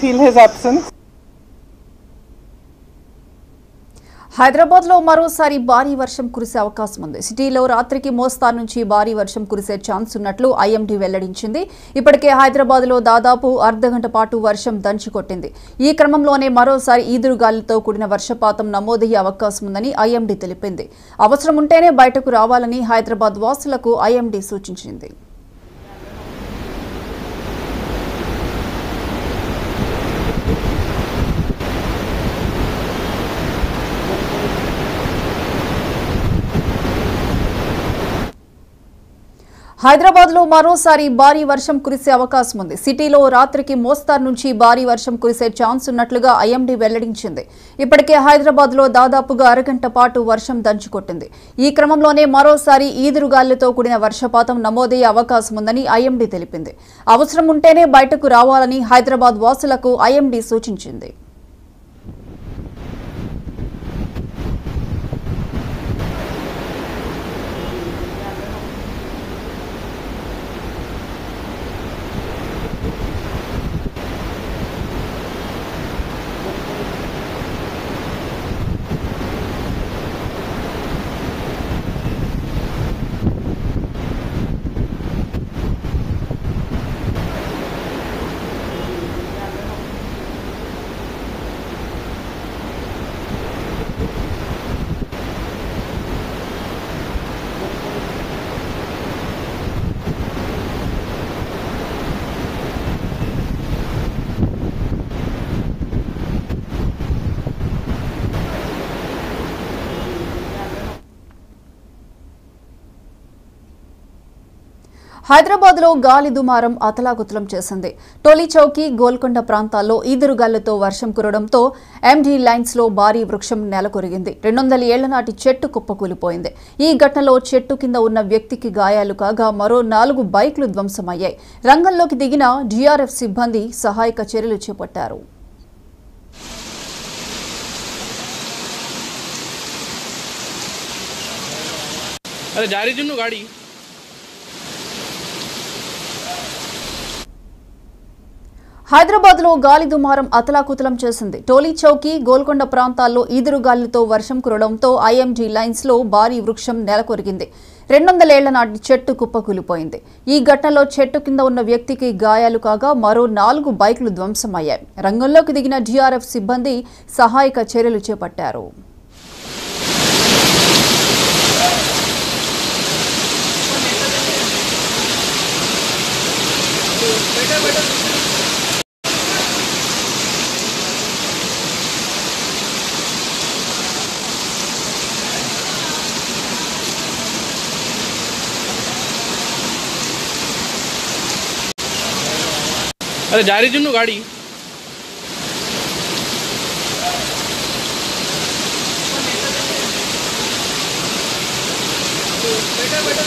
feel his absence. Hyderabad లో మరోసారి భారీ వర్షం కురిసే అవకాశం ఉంది. సిటీలో రాత్రికి మోస్తారు నుంచి భారీ వర్షం కురిసే ఛాన్స్ ఉన్నట్లు ఐఎండీ వెల్లడించింది. ఇప్పటికే హైదరాబాద్ లో దాదాపు అర్ధగంట పాటు వర్షం దంచుకొట్టింది. ఈ క్రమంలోనే మరోసారి ఈదురుగాలితో కూడిన వర్షపాతం నమోదయ్యే అవకాశం ఉందని ఐఎండీ తెలిపింది. అవసరం ఉంటేనే బయటకు రావాలని హైదరాబాద్ వాసులకు ఐఎండీ సూచించింది. హైదరాబాద్ లో మరోసారి భారీ వర్షం కురిసే అవకాశం ఉంది. సిటీలో రాత్రికి మోస్తారు నుంచి భారీ వర్షం కురిసే ఛాన్స్ ఉన్నట్లుగా ఐఎండీ వెల్లడించింది. ఇప్పటికే హైదరాబాద్ లో దాదాపుగా అరగంట పాటు వర్షం దంచుకొట్టింది. ఈ క్రమంలోనే మరోసారి ఈదురుగాలులతో కూడిన వర్షపాతం నమోదయ్యే అవకాశం ఉందని ఐఎండీ తెలిపింది. అవసరం ఉంటేనే బయటకు రావాలని హైదరాబాద్ వాసులకు ఐఎండీ సూచించింది. హైదరాబాద్ లో గాలి దుమారం అతలాకుతలం చేసింది. టోలీ చౌకీ, గోల్కొండ ప్రాంతాల్లో ఈదురుగాలులతో వర్షం కురవడంతో ఎండీ లైన్స్ లో భారీ వృక్షం నెలకొరిగింది. 200 ఏళ్ల నాటి చెట్టు కుప్పకూలిపోయింది. ఈ ఘటనలో చెట్టు కింద ఉన్న వ్యక్తికి గాయాలు కాగా మరో 4 బైక్లు ధ్వంసమయ్యాయి. రంగంలోకి దిగిన జీఆర్ఎఫ్ సిబ్బంది సహాయక చర్యలు చేపట్టారు. హైదరాబాద్ లో గాలి దుమారం అతలాకుతలం చేసింది. టోలీ చౌకీ, గోల్కొండ ప్రాంతాల్లో ఈదురుగాలులతో వర్షం కురవడంతో ఐఎండీ లైన్స్ లో భారీ వృక్షం నెలకొరిగింది. 200 ఏళ్ల నాటి చెట్టు కుప్పకూలిపోయింది. ఈ ఘటనలో చెట్టు కింద ఉన్న వ్యక్తికి గాయాలు కాగా మరో 4 బైక్లు ధ్వంసమయ్యాయి. రంగంలోకి దిగిన జీఆర్ఎఫ్ సిబ్బంది సహాయక చర్యలు చేపట్టారు. अरे जारी जुन्नू गाड़ी बेटा